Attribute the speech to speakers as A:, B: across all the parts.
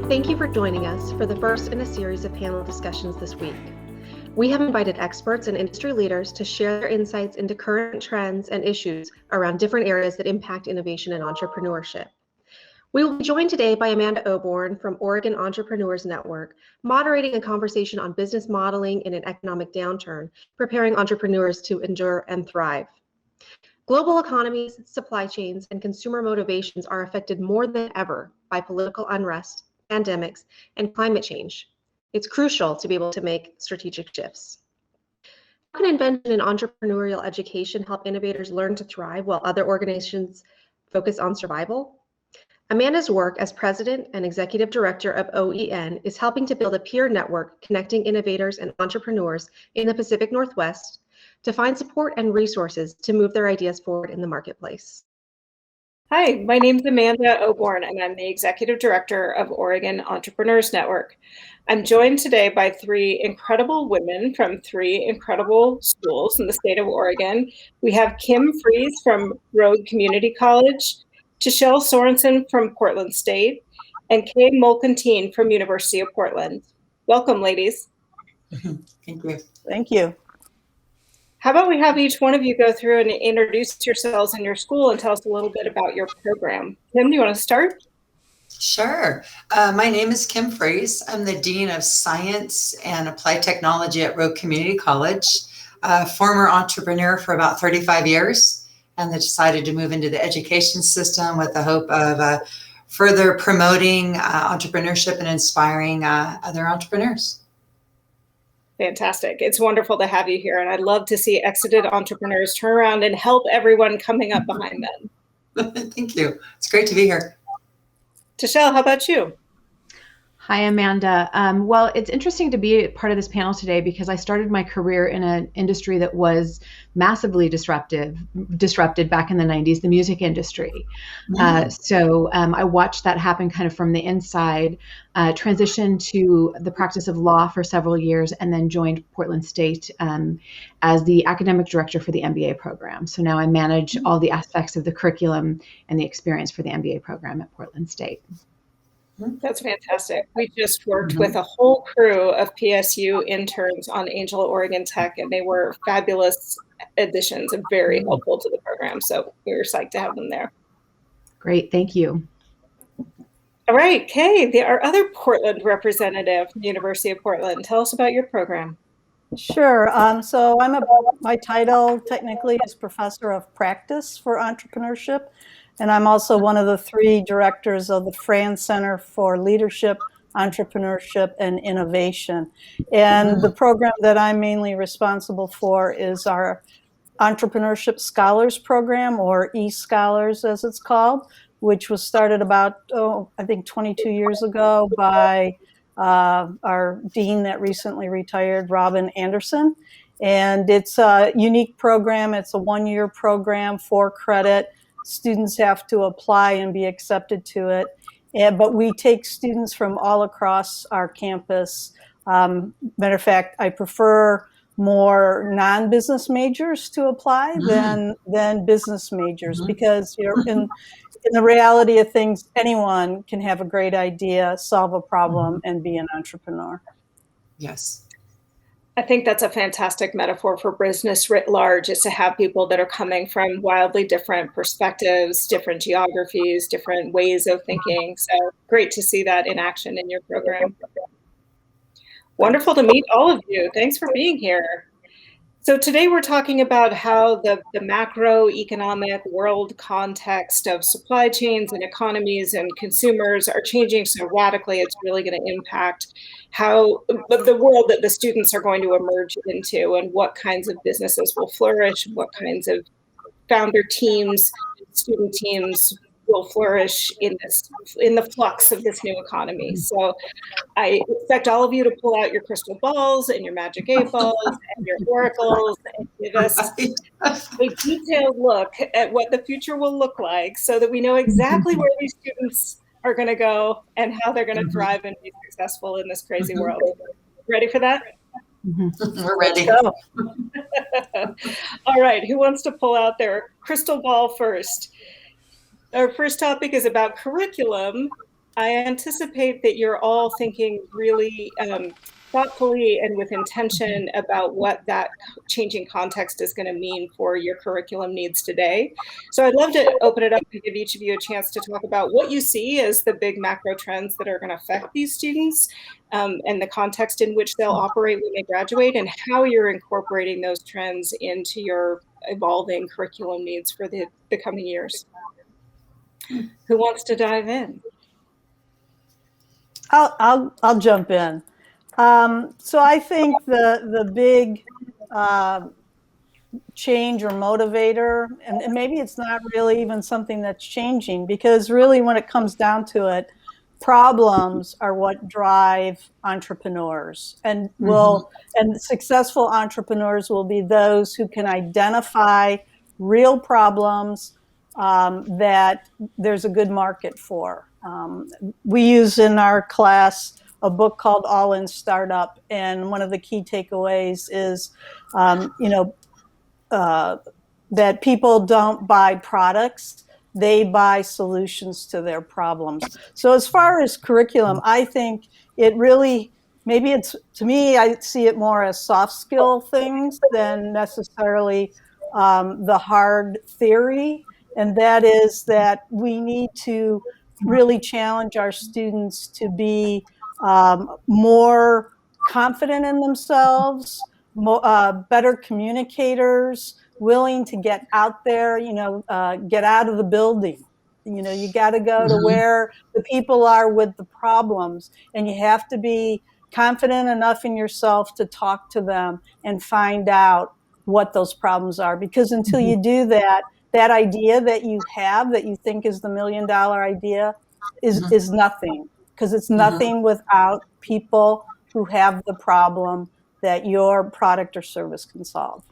A: Thank you for joining us for the first in a series of panel discussions this week. We have invited experts and industry leaders to share their insights into current trends and issues around different areas that impact innovation and entrepreneurship. We will be joined today by Amanda Oborne from Oregon Entrepreneurs Network, moderating a conversation on business modeling in an economic downturn, preparing entrepreneurs to endure and thrive. Global economies, supply chains, and consumer motivations are affected more than ever by political unrest, pandemics, and climate change. It's crucial to be able to make strategic shifts. How can invention and entrepreneurial education help innovators learn to thrive while other organizations focus on survival? Amanda's work as president and executive director of OEN is helping to build a peer network connecting innovators and entrepreneurs in the Pacific Northwest to find support and resources to move their ideas forward in the marketplace.
B: Hi, my name is Amanda Oborne, and I'm the Executive Director of Oregon Entrepreneurs Network. I'm joined today by three incredible women from three incredible schools in the state of Oregon. We have Kim Fries from Road Community College, Tichelle Sorensen from Portland State, and Kay Molketin from University of Portland. Welcome, ladies.
C: Thank you.
D: Thank you.
B: How about we have each one of you go through and introduce yourselves and your school and tell us a little bit about your program. Kim, do you want to start?
C: Sure. My name is Kim Fries. I'm the Dean of Science and Applied Technology at Road Community College, former entrepreneur for about 35 years, and then decided to move into the education system with the hope of further promoting entrepreneurship and inspiring other entrepreneurs.
B: Fantastic. It's wonderful to have you here. And I'd love to see exited entrepreneurs turn around and help everyone coming up behind them.
C: Thank you. It's great to be here.
B: Tichelle, how about you?
E: Hi, Amanda. Well, it's interesting to be part of this panel today because I started my career in an industry that was massively disrupted back in the 90s, the music industry. So I watched that happen kind of from the inside, transitioned to the practice of law for several years, and then joined Portland State as the academic director for the MBA program. So now I manage all the aspects of the curriculum and the experience for the MBA program at Portland State.
B: That's fantastic. We just worked with a whole crew of PSU interns on Angel Oregon Tech, and they were fabulous additions and very helpful to the program. So we were psyched to have them there.
E: Great, thank you.
B: All right, Kay, our other Portland representative from the University of Portland. Tell us about your program.
D: Sure. So my title technically is Professor of Practice for Entrepreneurship. And I'm also one of the three directors of the Franz Center for Leadership, Entrepreneurship, and Innovation. And the program that I'm mainly responsible for is our Entrepreneurship Scholars Program, or eScholars as it's called, which was started about, I think 22 years ago by our dean that recently retired, Robin Anderson. And it's a unique program. It's a one-year program, 4 credit. Students have to apply and be accepted to it. But we take students from all across our campus. Matter of fact, I prefer more non-business majors to apply than business majors, because in the reality of things, anyone can have a great idea, solve a problem, and be an entrepreneur.
C: Yes.
B: I think that's a fantastic metaphor for business writ large, is to have people that are coming from wildly different perspectives, different geographies, different ways of thinking. So great to see that in action in your program. Wonderful to meet all of you. Thanks for being here. So today we're talking about how the macroeconomic world context of supply chains and economies and consumers are changing so radically, it's really going to impact how the world that the students are going to emerge into, and what kinds of businesses will flourish, what kinds of founder teams, student teams will flourish in the flux of this new economy. So I expect all of you to pull out your crystal balls and your magic 8 balls and your oracles and give us a detailed look at what the future will look like, so that we know exactly where these students are going to go and how they're going to thrive and be successful in this crazy world. Ready for that?
C: We're ready.
B: All right, who wants to pull out their crystal ball first? Our first topic is about curriculum. I anticipate that you're all thinking really thoughtfully and with intention about what that changing context is going to mean for your curriculum needs today. So I'd love to open it up and give each of you a chance to talk about what you see as the big macro trends that are going to affect these students, and the context in which they'll operate when they graduate, and how you're incorporating those trends into your evolving curriculum needs for the coming years. Who wants to dive in?
D: I'll jump in. So I think the big change or motivator, and maybe it's not really even something that's changing, because really when it comes down to it, problems are what drive entrepreneurs, and and successful entrepreneurs will be those who can identify real problems that there's a good market for. We use in our class a book called All in Startup, and one of the key takeaways is, that people don't buy products, they buy solutions to their problems. So as far as curriculum, I think it really, maybe it's, to me, I see it more as soft skill things than necessarily the hard theory. And that is that we need to really challenge our students to be more confident in themselves, better communicators, willing to get out there, get out of the building. You got to go to where the people are with the problems, and you have to be confident enough in yourself to talk to them and find out what those problems are. Because until you do that, that idea that you have, that you think is the $1 million idea, is nothing, because it's nothing without people who have the problem that your product or service can solve.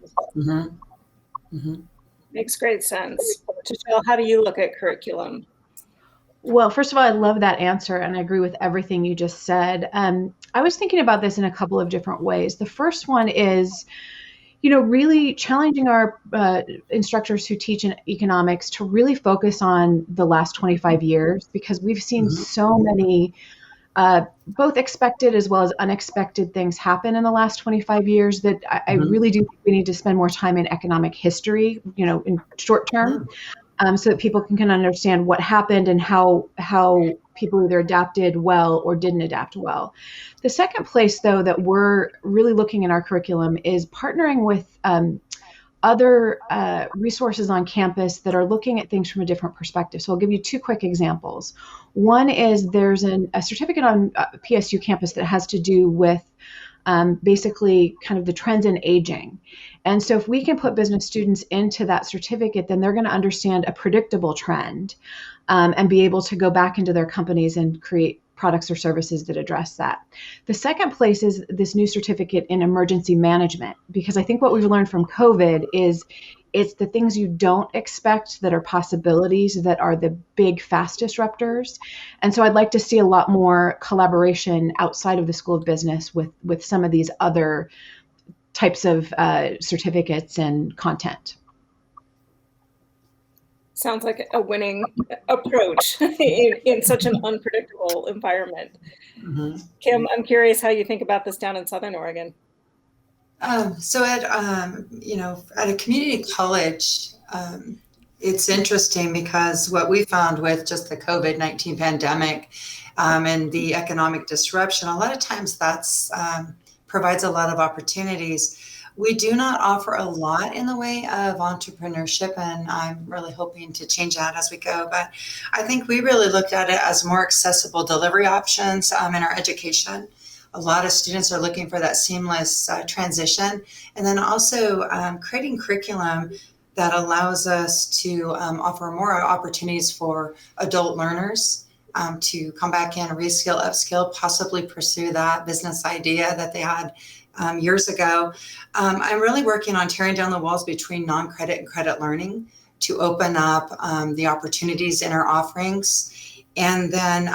B: Makes great sense. Tichelle, how do you look at curriculum?
E: Well, first of all, I love that answer, and I agree with everything you just said. I was thinking about this in a couple of different ways. The first one is, really challenging our instructors who teach in economics to really focus on the last 25 years, because we've seen so many both expected as well as unexpected things happen in the last 25 years that I really do think we need to spend more time in economic history, in short term, so that people can understand what happened and how people either adapted well or didn't adapt well. The second place, though, that we're really looking in our curriculum is partnering with other resources on campus that are looking at things from a different perspective. So I'll give you two quick examples. One is there's a certificate on PSU campus that has to do with basically kind of the trends in aging. And so if we can put business students into that certificate, then they're going to understand a predictable trend and be able to go back into their companies and create products or services that address that. The second place is this new certificate in emergency management, because I think what we've learned from COVID is it's the things you don't expect that are possibilities that are the big, fast disruptors. And so I'd like to see a lot more collaboration outside of the School of Business with some of these other types of certificates and content.
B: Sounds like a winning approach in such an unpredictable environment. Kim, I'm curious how you think about this down in Southern Oregon.
C: So at a community college, it's interesting because what we found with just the COVID-19 pandemic and the economic disruption, a lot of times that's provides a lot of opportunities. We do not offer a lot in the way of entrepreneurship, and I'm really hoping to change that as we go. But I think we really looked at it as more accessible delivery options in our education. A lot of students are looking for that seamless transition, and then also creating curriculum that allows us to offer more opportunities for adult learners to come back in, reskill, upskill, possibly pursue that business idea that they had years ago. I'm really working on tearing down the walls between non-credit and credit learning to open up the opportunities in our offerings. And then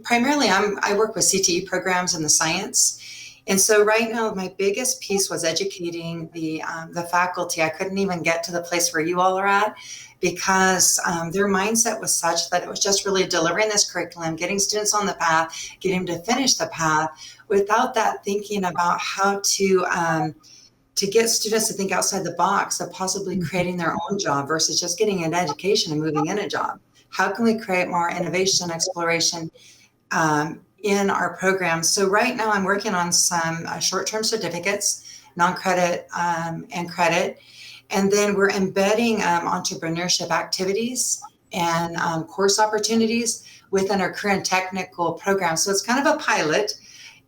C: primarily I work with CTE programs in the science. And so right now, my biggest piece was educating the faculty. I couldn't even get to the place where you all are at because their mindset was such that it was just really delivering this curriculum, getting students on the path, getting them to finish the path, without that thinking about how to get students to think outside the box of possibly creating their own job versus just getting an education and moving in a job. How can we create more innovation, exploration in our programs? So right now I'm working on some short-term certificates, non-credit and credit. And then we're embedding entrepreneurship activities and course opportunities within our current technical program. So it's kind of a pilot.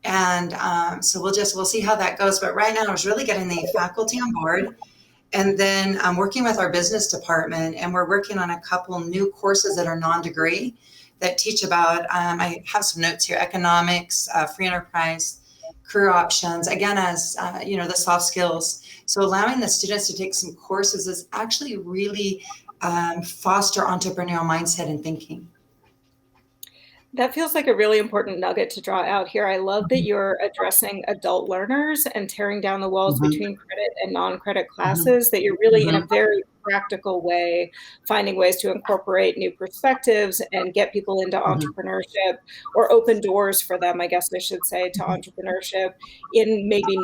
C: And so we'll see how that goes. But right now I was really getting the faculty on board. And then I'm working with our business department, and we're working on a couple new courses that are non-degree that teach about, I have some notes here, economics, free enterprise, career options, again, as the soft skills. So allowing the students to take some courses is actually really foster entrepreneurial mindset and thinking.
B: That feels like a really important nugget to draw out here. I love that you're addressing adult learners and tearing down the walls between credit and non-credit classes, that you're really in a very practical way finding ways to incorporate new perspectives and get people into entrepreneurship, or open doors for them, I guess I should say, to entrepreneurship in maybe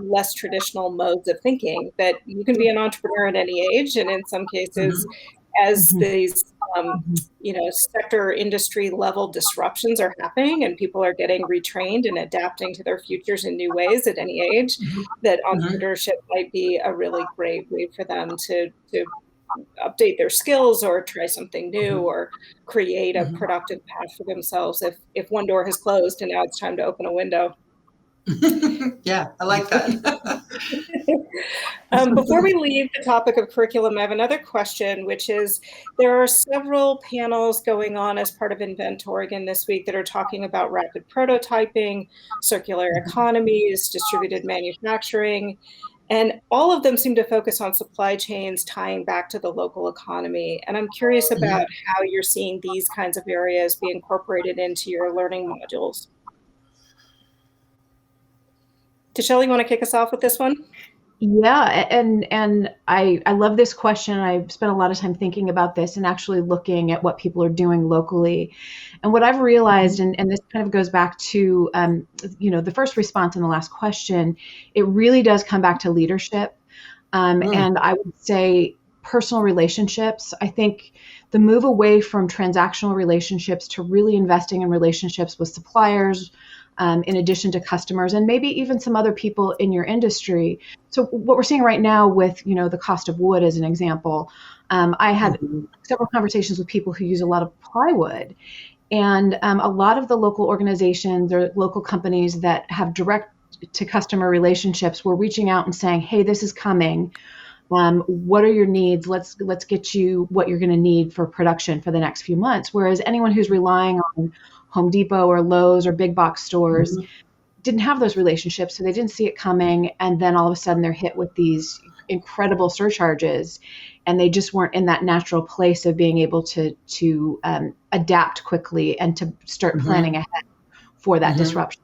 B: less traditional modes of thinking, that you can be an entrepreneur at any age. And in some cases, as these sector industry level disruptions are happening and people are getting retrained and adapting to their futures in new ways at any age, that entrepreneurship might be a really great way for them to update their skills or try something new or create a productive path for themselves if one door has closed and now it's time to open a window.
C: Yeah, I like that.
B: Before we leave the topic of curriculum, I have another question, which is, there are several panels going on as part of Invent Oregon this week that are talking about rapid prototyping, circular economies, distributed manufacturing, and all of them seem to focus on supply chains tying back to the local economy. And I'm curious about how you're seeing these kinds of areas be incorporated into your learning modules. Tichelle, you want to kick us off with this one?
E: Yeah, and I love this question. I've spent a lot of time thinking about this and actually looking at what people are doing locally. And what I've realized, and this kind of goes back to the first response in the last question, it really does come back to leadership. And I would say personal relationships. I think the move away from transactional relationships to really investing in relationships with suppliers, in addition to customers, and maybe even some other people in your industry. So what we're seeing right now with, the cost of wood as an example, I had several conversations with people who use a lot of plywood, and a lot of the local organizations or local companies that have direct to customer relationships were reaching out and saying, hey, this is coming. What are your needs? Let's get you what you're going to need for production for the next few months. Whereas anyone who's relying on Home Depot or Lowe's or big box stores didn't have those relationships, so they didn't see it coming. And then all of a sudden they're hit with these incredible surcharges, and they just weren't in that natural place of being able to adapt quickly and to start planning ahead for that disruption.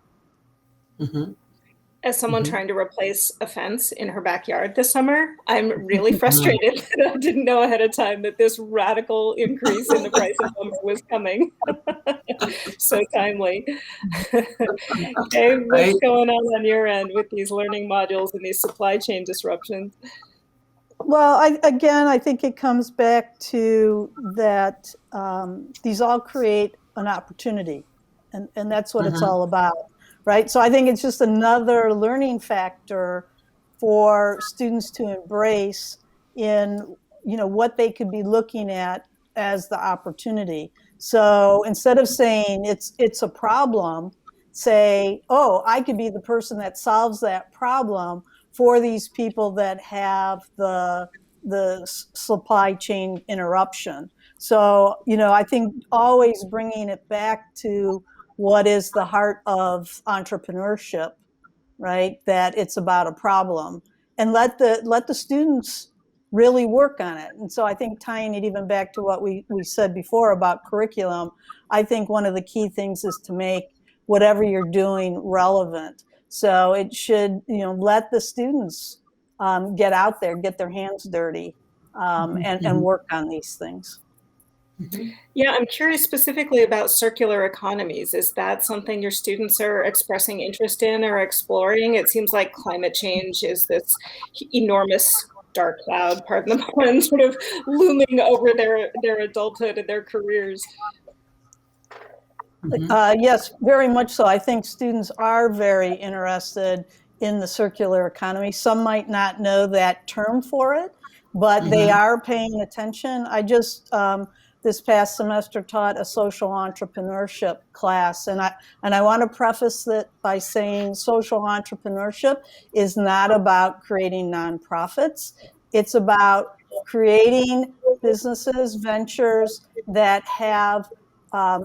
B: As someone trying to replace a fence in her backyard this summer, I'm really frustrated that I didn't know ahead of time that this radical increase in the price of lumber was coming. So timely. Dave, what's going on your end with these learning modules and these supply chain disruptions?
D: Well, I think it comes back to that these all create an opportunity, and that's what it's all about. Right. So I think it's just another learning factor for students to embrace in, what they could be looking at as the opportunity. So instead of saying it's a problem, say, oh, I could be the person that solves that problem for these people that have the supply chain interruption. So, I think always bringing it back to what is the heart of entrepreneurship, right? That it's about a problem, and let the students really work on it. And so I think tying it even back to what we said before about curriculum, I think one of the key things is to make whatever you're doing relevant. So it should, let the students get out there, get their hands dirty, and work on these things.
B: Yeah, I'm curious specifically about circular economies. Is that something your students are expressing interest in or exploring? It seems like climate change is this enormous dark cloud, pardon the pun, sort of looming over their adulthood and their careers.
D: Yes, very much so. I think students are very interested in the circular economy. Some might not know that term for it, but they are paying attention. I just this past semester taught a social entrepreneurship class, and I want to preface that by saying social entrepreneurship is not about creating nonprofits. It's about creating businesses, ventures that have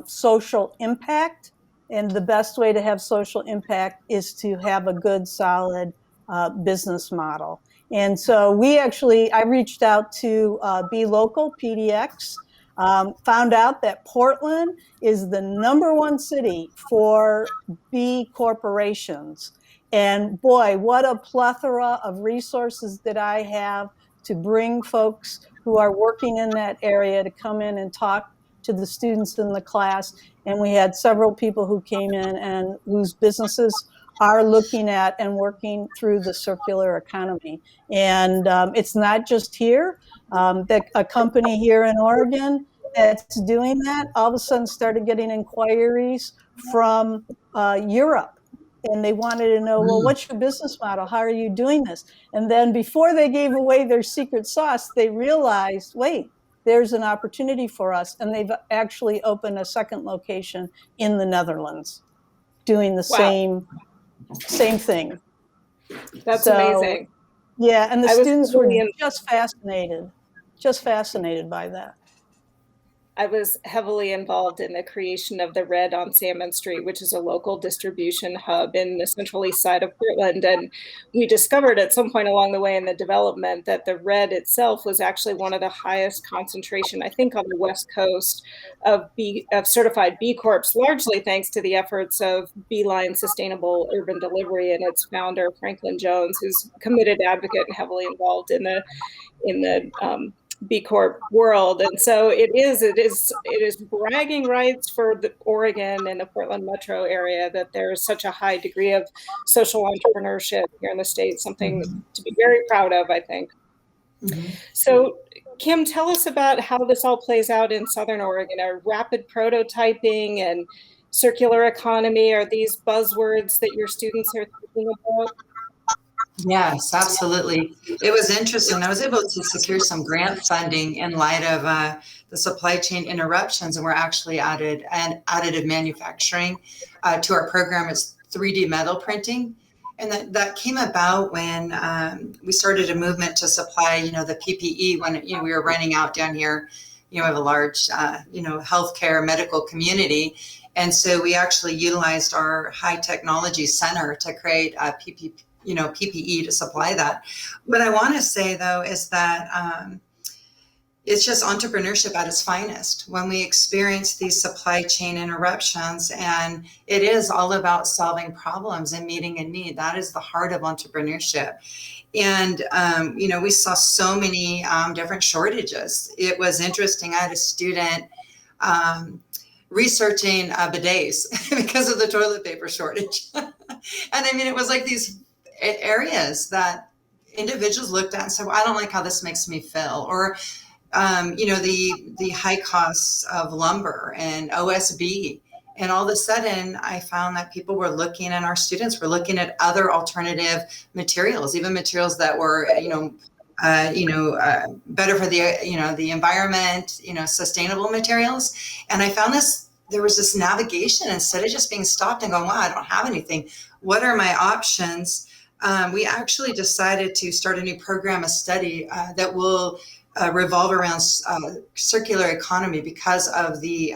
D: social impact. And the best way to have social impact is to have a good, solid business model. And so I reached out to Be Local, PDX, found out that Portland is the #1 city for B corporations. And boy, what a plethora of resources that I have to bring folks who are working in that area to come in and talk to the students in the class. And we had several people who came in and whose businesses are looking at and working through the circular economy. And it's not just here. A company here in Oregon that's doing that all of a sudden started getting inquiries from Europe. And they wanted to know, well, what's your business model? How are you doing this? And then before they gave away their secret sauce, they realized, wait, there's an opportunity for us. And they've actually opened a second location in the Netherlands doing the same thing.
B: That's amazing.
D: Yeah, and the students were just fascinated by that.
B: I was heavily involved in the creation of the Red on Salmon Street, which is a local distribution hub in the central east side of Portland. And we discovered at some point along the way in the development that the Red itself was actually one of the highest concentration, I think, on the West Coast of certified B Corps, largely thanks to the efforts of Beeline Sustainable Urban Delivery and its founder, Franklin Jones, who's a committed advocate and heavily involved in the B Corp world. And so it is bragging rights for the Oregon and the Portland metro area that there's such a high degree of social entrepreneurship here in the state, something to be very proud of, I think. So Kim, tell us about how this all plays out in Southern Oregon. Are rapid prototyping and circular economy, are these buzzwords that your students are thinking about?
C: Yes, absolutely. It was interesting. I was able to secure some grant funding in light of the supply chain interruptions, and we're actually added an additive manufacturing to our program. It's 3D metal printing. And that came about when we started a movement to supply, the PPE when, we were running out down here. We have a large, healthcare medical community. And so we actually utilized our high technology center to create a PPE to supply that. What I want to say, though, is that it's just entrepreneurship at its finest when we experience these supply chain interruptions, and it is all about solving problems and meeting a need. That is the heart of entrepreneurship. And, we saw so many different shortages. It was interesting. I had a student researching bidets because of the toilet paper shortage. And I mean, it was like these areas that individuals looked at and said, well, I don't like how this makes me feel. Or, the high costs of lumber and OSB. And all of a sudden, I found that people were looking, and our students were looking at other alternative materials, even materials that were, better for the environment, sustainable materials. And I found there was this navigation instead of just being stopped and going, wow, I don't have anything. What are my options? We actually decided to start a new program, a study that will revolve around circular economy because of the,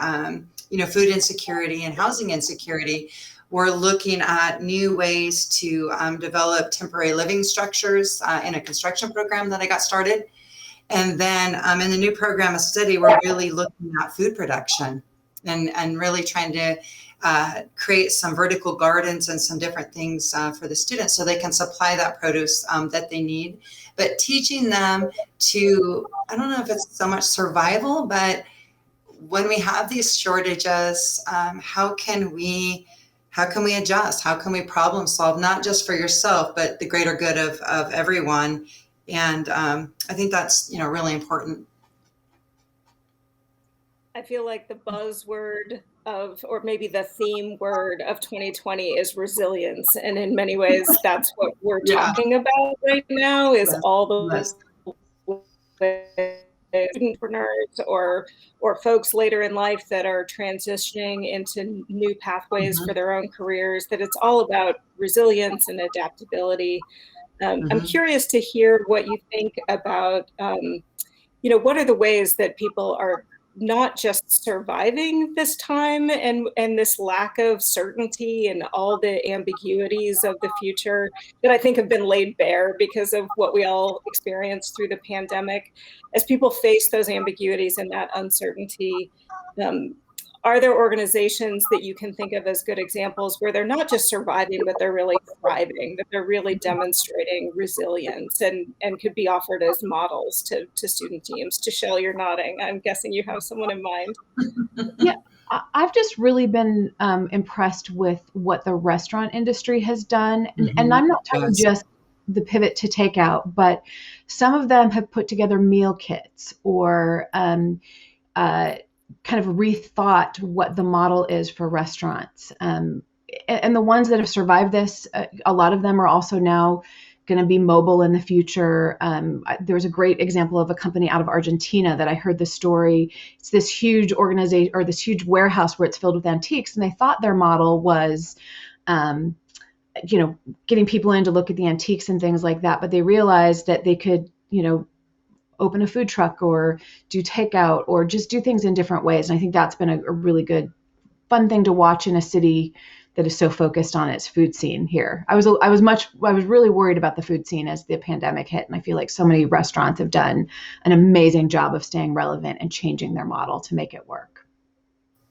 C: food insecurity and housing insecurity. We're looking at new ways to develop temporary living structures in a construction program that I got started. And then in the new program, a study, we're really looking at food production and really trying to create some vertical gardens and some different things for the students so they can supply that produce that they need. But teaching them to, I don't know if it's so much survival, but when we have these shortages, how can we adjust? How can we problem solve, not just for yourself, but the greater good of everyone? And I think that's, really important.
B: I feel like the buzzword or maybe the theme word of 2020 is resilience. And in many ways, that's what we're talking about right now, is all the entrepreneurs or folks later in life that are transitioning into new pathways for their own careers, that it's all about resilience and adaptability. I'm curious to hear what you think about, what are the ways that people are not just surviving this time and this lack of certainty and all the ambiguities of the future that I think have been laid bare because of what we all experienced through the pandemic. As people face those ambiguities and that uncertainty, are there organizations that you can think of as good examples where they're not just surviving, but they're really thriving, that they're really demonstrating resilience and could be offered as models to student teams? Tichelle, you're nodding. I'm guessing you have someone in mind.
E: Yeah, I've just really been impressed with what the restaurant industry has done. And I'm not talking just the pivot to takeout, but some of them have put together meal kits or kind of rethought what the model is for restaurants. And the ones that have survived this, a lot of them are also now going to be mobile in the future. There was a great example of a company out of Argentina that I heard the story. It's this huge organization or this huge warehouse where it's filled with antiques. And they thought their model was, getting people in to look at the antiques and things like that. But they realized that they could, open a food truck or do takeout or just do things in different ways. And I think that's been a really good, fun thing to watch in a city that is so focused on its food scene here. I was really worried about the food scene as the pandemic hit. And I feel like so many restaurants have done an amazing job of staying relevant and changing their model to make it work.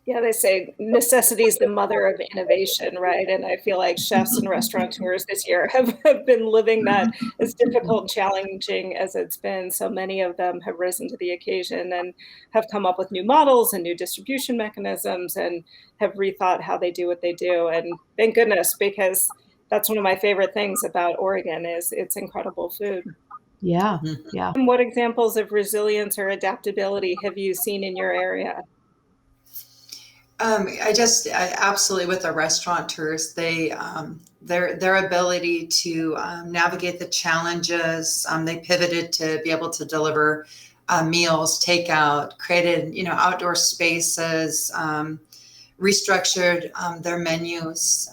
B: Yeah, they say necessity is the mother of innovation, right? And I feel like chefs and restaurateurs this year have been living that, as difficult and challenging as it's been. So many of them have risen to the occasion and have come up with new models and new distribution mechanisms and have rethought how they do what they do. And thank goodness, because that's one of my favorite things about Oregon is its incredible food.
E: Yeah, yeah.
B: And what examples of resilience or adaptability have you seen in your area?
C: I absolutely, with the restaurateurs, their ability to navigate the challenges, they pivoted to be able to deliver meals, takeout, created, outdoor spaces, restructured their menus.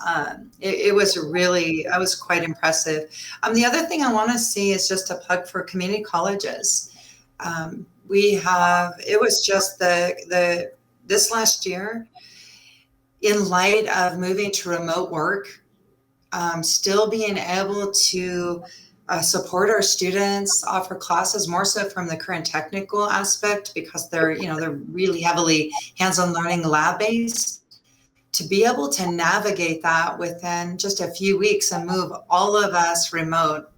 C: It was quite impressive. The other thing I want to see is just a plug for community colleges. It was just this last year, in light of moving to remote work, still being able to support our students, offer classes more so from the current technical aspect because they're really heavily hands-on learning, lab-based, to be able to navigate that within just a few weeks and move all of us remote.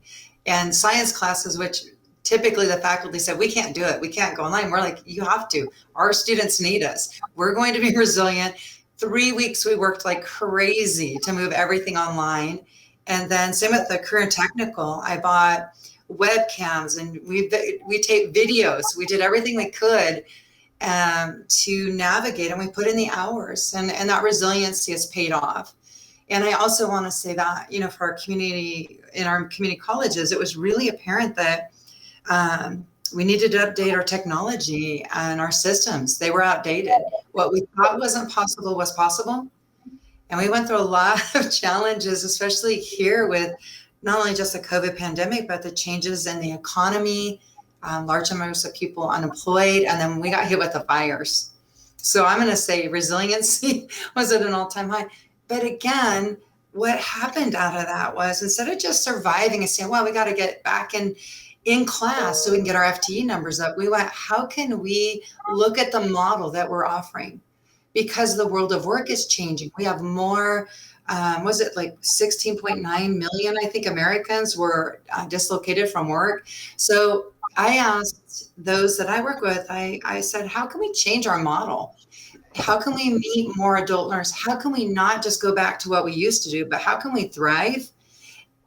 C: And science classes, which typically the faculty said, we can't do it, we can't go online. We're like, you have to. Our students need us. We're going to be resilient. 3 weeks we worked like crazy to move everything online. And then same with the current technical, I bought webcams and we taped videos. We did everything we could to navigate, and we put in the hours, and that resiliency has paid off. And I also want to say that, for our community, in our community colleges, it was really apparent that we needed to update our technology and our systems. They were outdated. What we thought wasn't possible was possible. And we went through a lot of challenges, especially here with not only just the COVID pandemic, but the changes in the economy, large numbers of people unemployed, and then we got hit with the fires. So I'm going to say resiliency was at an all-time high. But again, what happened out of that was, instead of just surviving and saying, well, we got to get back in class so we can get our FTE numbers up, we went, how can we look at the model that we're offering? because the world of work is changing. We have more, was it like 16.9 million, I think, Americans were dislocated from work. So I asked those that I work with, I said, how can we change our model? How can we meet more adult learners? How can we not just go back to what we used to do, but how can we thrive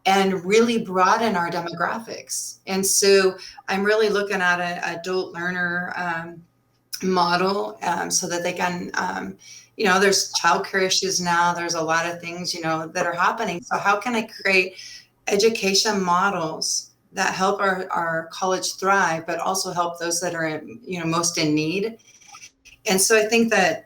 C: and really broaden our demographics? And so I'm really looking at an adult learner model so that they can, there's childcare issues now. There's a lot of things, that are happening. So how can I create education models that help our college thrive, but also help those that are, most in need? And so I think that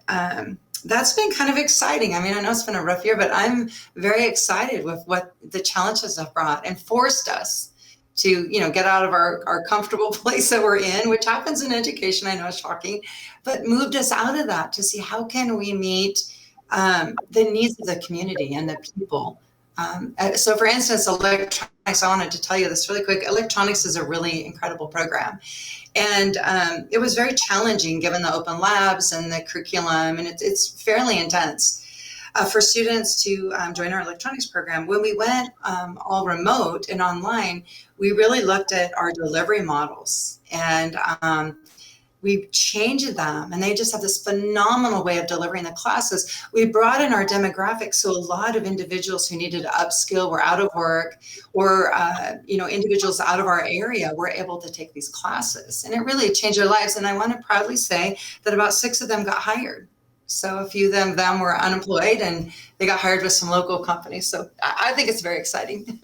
C: that's been kind of exciting. I mean, I know it's been a rough year, but I'm very excited with what the challenges have brought and forced us to, get out of our comfortable place that we're in, which happens in education. I know it's shocking, but moved us out of that to see how can we meet the needs of the community and the people. So for instance, electronics, I wanted to tell you this really quick. Electronics is a really incredible program. And it was very challenging given the open labs and the curriculum, and it's fairly intense for students to join our electronics program. When we went all remote and online, we really looked at our delivery models, and we changed them, and they just have this phenomenal way of delivering the classes. We brought in our demographics, so a lot of individuals who needed to upskill were out of work, or individuals out of our area were able to take these classes, and it really changed their lives. And I want to proudly say that about 6 of them got hired. So a few of them were unemployed, and they got hired with some local companies. So I think it's very exciting.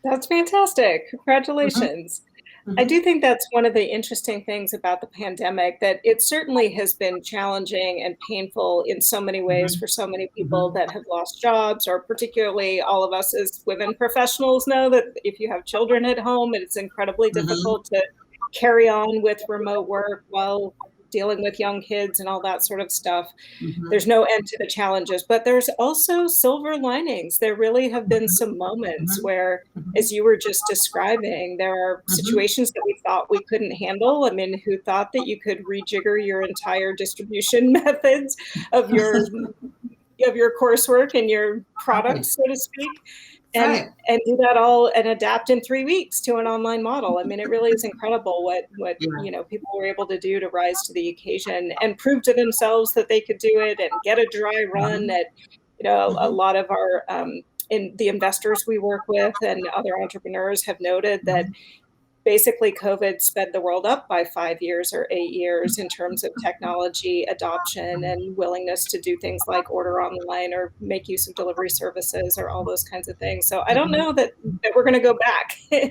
B: That's fantastic. Congratulations. Mm-hmm. I do think that's one of the interesting things about the pandemic, that it certainly has been challenging and painful in so many ways for so many people that have lost jobs, or particularly all of us as women professionals know that if you have children at home, it's incredibly difficult to carry on with remote work while dealing with young kids and all that sort of stuff. There's no end to the challenges, but there's also silver linings. There really have been some moments where, as you were just describing, there are situations that we thought we couldn't handle. I mean, who thought that you could rejigger your entire distribution methods of your coursework and your product, so to speak, and do that all and adapt in 3 weeks to an online model. I mean, it really is incredible what people were able to do to rise to the occasion and prove to themselves that they could do it and get a dry run at, a lot of our in the investors we work with and other entrepreneurs have noted that basically COVID sped the world up by 5 years or 8 years in terms of technology adoption and willingness to do things like order online or make use of delivery services or all those kinds of things. So I don't know that we're going to go back to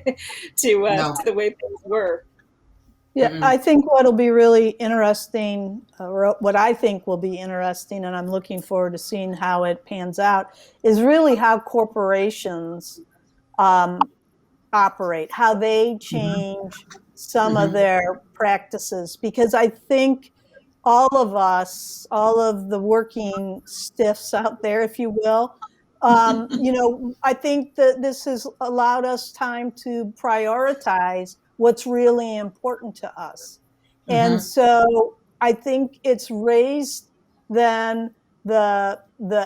B: the way things were.
D: Yeah, I think what'll be really interesting, or what I think will be interesting, and I'm looking forward to seeing how it pans out, is really how corporations operate, how they change some of their practices. Because I think all of us, all of the working stiffs out there, if you will, I think that this has allowed us time to prioritize what's really important to us. And so I think it's raised then the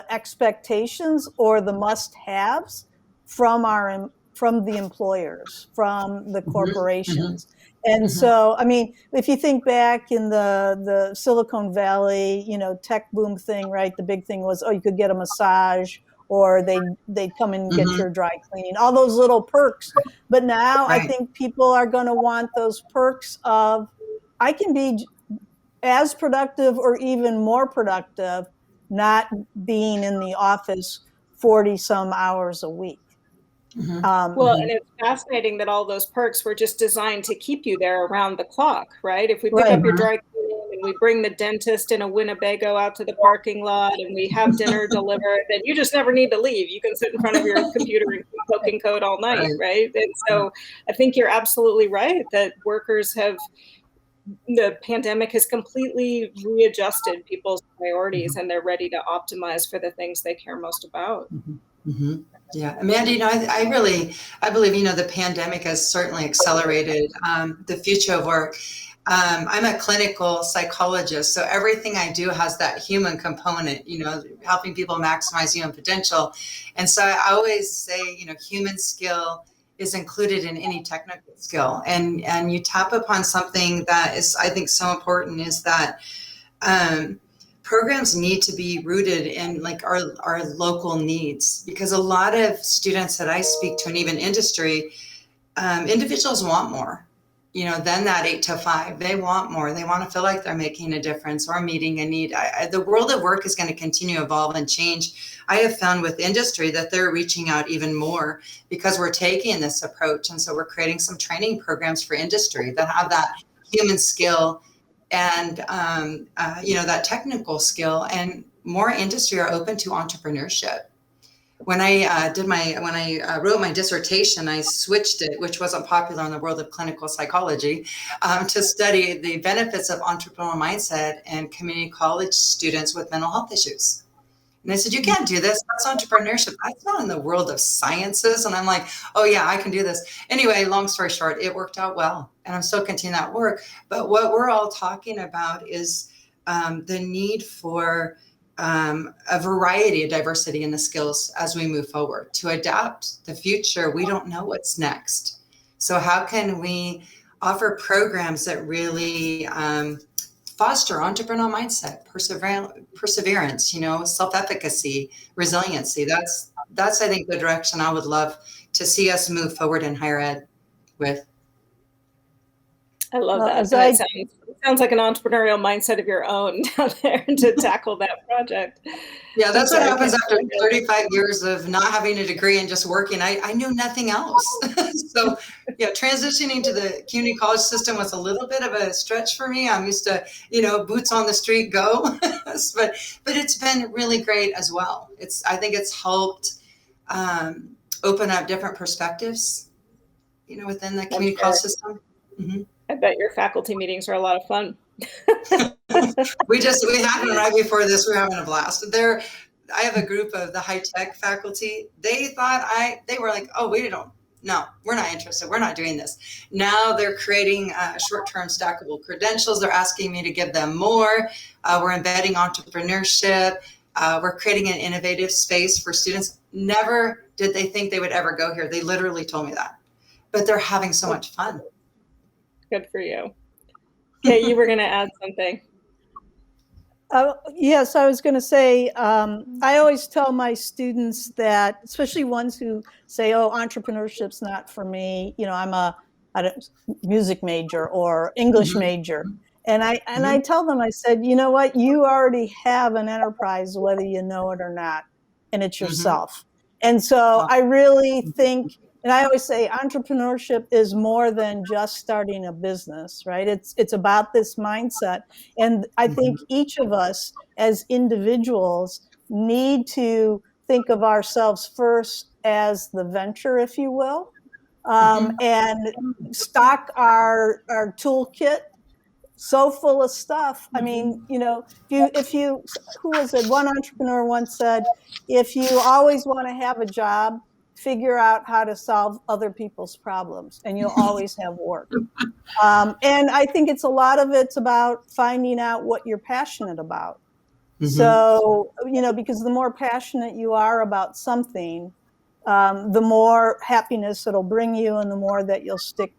D: expectations or the must-haves from the employers, from the corporations. And so, I mean, if you think back in the Silicon Valley, tech boom thing, right? The big thing was, you could get a massage, or they'd come and get your dry cleaning, all those little perks. But now I think people are going to want those perks of, I can be as productive or even more productive, not being in the office 40 some hours a week.
B: And it's fascinating that all those perks were just designed to keep you there around the clock, right? If we pick up your dry cleaning and we bring the dentist in a Winnebago out to the parking lot and we have dinner delivered, then you just never need to leave. You can sit in front of your computer and keep poking code all night, right? And so I think you're absolutely right that the pandemic has completely readjusted people's priorities and they're ready to optimize for the things they care most about.
C: Yeah, Amanda, I believe, the pandemic has certainly accelerated the future of work. I'm a clinical psychologist, so everything I do has that human component, helping people maximize human potential. And so I always say, human skill is included in any technical skill. And you tap upon something that is, I think, so important, is that programs need to be rooted in like our local needs, because a lot of students that I speak to, and even industry, individuals want more, than that 8 to 5. They want more. They want to feel like they're making a difference or meeting a need. The world of work is going to continue to evolve and change. I have found with industry that they're reaching out even more because we're taking this approach. And so we're creating some training programs for industry that have that human skill and, that technical skill, and more industry are open to entrepreneurship. When I wrote my dissertation, I switched it, which wasn't popular in the world of clinical psychology, to study the benefits of entrepreneurial mindset in community college students with mental health issues. And they said, you can't do this. That's entrepreneurship. That's not in the world of sciences. And I'm like, oh yeah, I can do this. Anyway, long story short, it worked out well. And I'm still continuing that work. But what we're all talking about is the need for a variety of diversity in the skills as we move forward to adapt the future. We don't know what's next. So how can we offer programs that really foster entrepreneurial mindset, perseverance, self-efficacy, resiliency? That's I think the direction I would love to see us move forward in higher ed with.
B: I love that. Sounds like an entrepreneurial mindset of your own down there to tackle that project.
C: Yeah, that's what happens after 35 years of not having a degree and just working. I knew nothing else. So yeah, transitioning to the community college system was a little bit of a stretch for me. I'm used to, boots on the street, go. but it's been really great as well. I think it's helped open up different perspectives, within the community college system. Mm-hmm.
B: I bet your faculty meetings are a lot of fun.
C: We had one right before this. We're having a blast. I have a group of the high tech faculty. They were like, oh, we're not interested. We're not doing this. Now they're creating short-term stackable credentials. They're asking me to give them more. We're embedding entrepreneurship. We're creating an innovative space for students. Never did they think they would ever go here. They literally told me that, but they're having so much fun.
B: Good for you. Okay, you were going to add something.
D: Yes, I was going to say, I always tell my students that, especially ones who say, oh, entrepreneurship's not for me. I'm a music major or English major. And I tell them, I said, you know what, you already have an enterprise, whether you know it or not, and it's yourself. And so I really think, and I always say entrepreneurship is more than just starting a business, right? It's about this mindset. And I think each of us as individuals need to think of ourselves first as the venture, if you will, and stock our toolkit so full of stuff. I mean, if you, who was it? One entrepreneur once said, if you always want to have a job, figure out how to solve other people's problems, and you'll always have work. And I think it's about finding out what you're passionate about. So, because the more passionate you are about something, the more happiness it'll bring you, and the more that you'll stick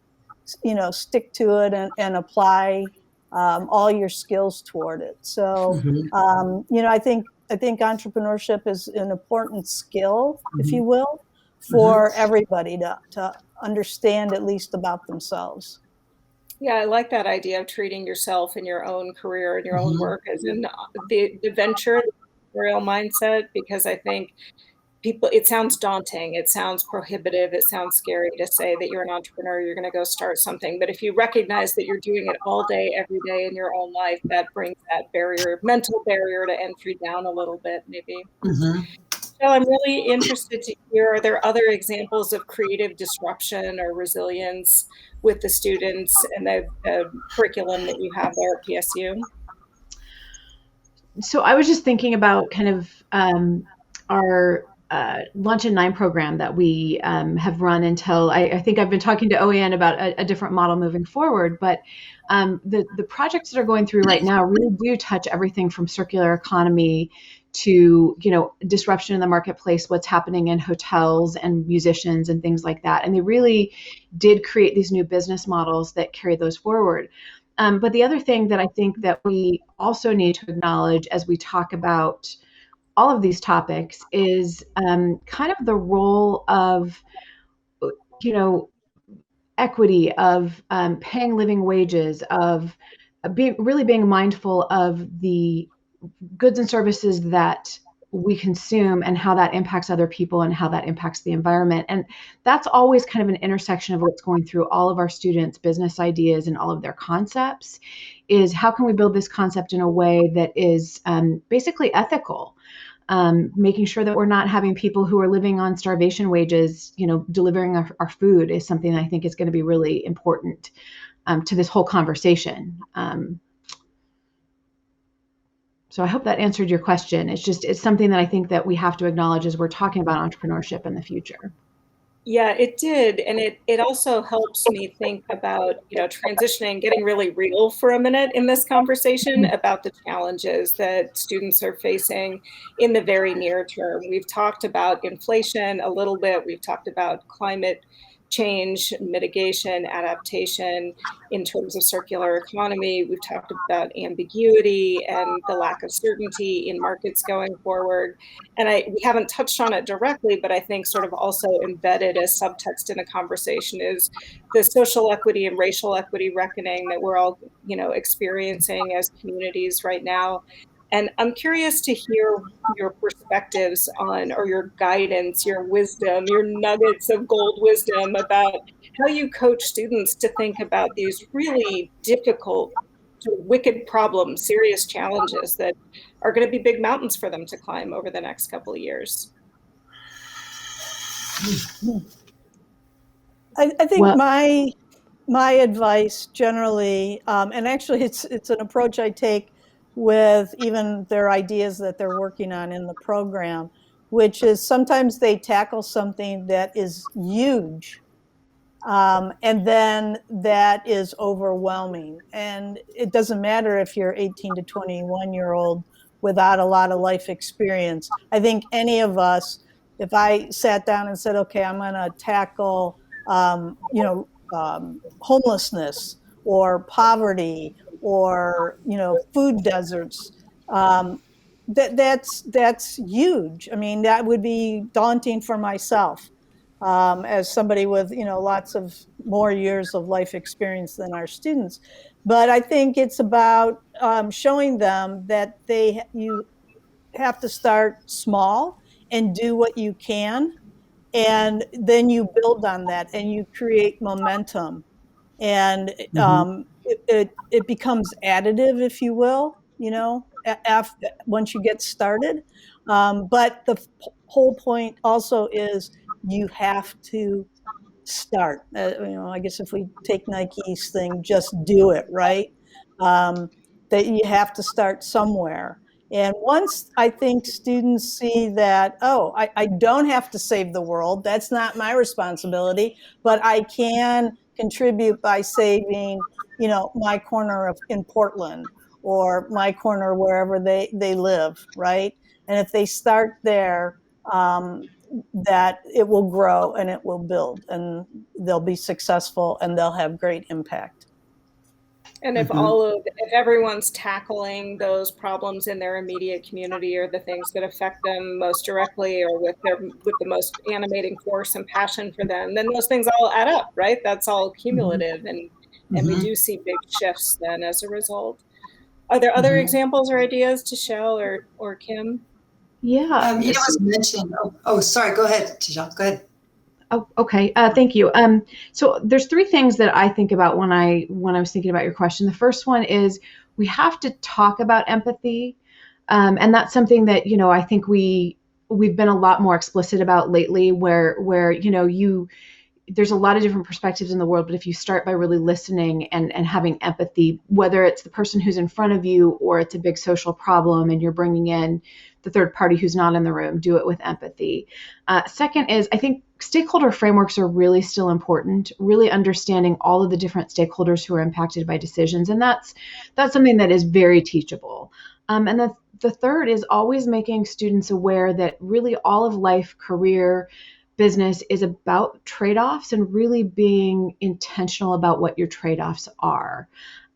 D: to it and apply all your skills toward it. So, I think entrepreneurship is an important skill, if you will, for everybody to understand at least about themselves.
B: Yeah, I like that idea of treating yourself and your own career and your own work as in the venture, the entrepreneurial mindset, because I think it sounds daunting, it sounds prohibitive, it sounds scary to say that you're an entrepreneur, you're going to go start something. But if you recognize that you're doing it all day, every day in your own life, that brings that mental barrier to entry down a little bit, maybe. Well, I'm really interested to hear, are there other examples of creative disruption or resilience with the students and the curriculum that you have there at PSU?
E: So I was just thinking about kind of our Lunch and Nine program that we have run until I think I've been talking to OEN about a different model moving forward. But the projects that are going through right now really do touch everything from circular economy to, disruption in the marketplace, what's happening in hotels and musicians and things like that. And they really did create these new business models that carry those forward. But the other thing that I think that we also need to acknowledge as we talk about all of these topics is kind of the role of, equity, of paying living wages, of being mindful of the goods and services that we consume and how that impacts other people and how that impacts the environment. And that's always kind of an intersection of what's going through all of our students' business ideas and all of their concepts, is how can we build this concept in a way that is basically ethical, making sure that we're not having people who are living on starvation wages, delivering our food is something that I think is going to be really important to this whole conversation. So I hope that answered your question. It's something that I think that we have to acknowledge as we're talking about entrepreneurship in the future.
B: Yeah, it did. And it also helps me think about, transitioning, getting really real for a minute in this conversation about the challenges that students are facing in the very near term. We've talked about inflation a little bit. We've talked about climate change, mitigation, adaptation in terms of circular economy. We've talked about ambiguity and the lack of certainty in markets going forward. And we haven't touched on it directly, but I think sort of also embedded as subtext in the conversation is the social equity and racial equity reckoning that we're all, experiencing as communities right now. And I'm curious to hear your perspectives on, or your guidance, your wisdom, your nuggets of gold wisdom about how you coach students to think about these really difficult, wicked problems, serious challenges that are going to be big mountains for them to climb over the next couple of years.
D: I think my advice generally, and actually it's an approach I take with even their ideas that they're working on in the program, which is sometimes they tackle something that is huge, and then that is overwhelming. And it doesn't matter if you're 18 to 21-year-old without a lot of life experience. I think any of us, if I sat down and said, okay, I'm going to tackle, homelessness or poverty or, food deserts, that's huge. I mean, that would be daunting for myself, as somebody with, lots of more years of life experience than our students. But I think it's about showing them that you have to start small and do what you can, and then you build on that and you create momentum, and it becomes additive, if you will, once you get started. But the whole point also is you have to start. I guess if we take Nike's thing, just do it, right? That you have to start somewhere. And once I think students see that, I don't have to save the world, that's not my responsibility, but I can contribute by saving, my corner in Portland or my corner wherever they live, right? And if they start there, that it will grow and it will build and they'll be successful and they'll have great impact.
B: And if if everyone's tackling those problems in their immediate community or the things that affect them most directly or with the most animating force and passion for them, then those things all add up, right? That's all cumulative, and we do see big shifts then as a result. Are there other examples or ideas, Tichelle or Kim?
E: Yeah.
C: It was mentioned. Sorry. Go ahead, Tichelle. Go ahead.
E: Oh, okay. Thank you. So there's three things that I think about when I was thinking about your question. The first one is we have to talk about empathy, and that's something that I think we've been a lot more explicit about lately. Where there's a lot of different perspectives in the world, but if you start by really listening and having empathy, whether it's the person who's in front of you or it's a big social problem and you're bringing in the third party who's not in the room, do it with empathy. Second is, I think stakeholder frameworks are really still important, really understanding all of the different stakeholders who are impacted by decisions. And that's something that is very teachable. And the third is always making students aware that really all of life, career, business is about trade-offs and really being intentional about what your trade-offs are.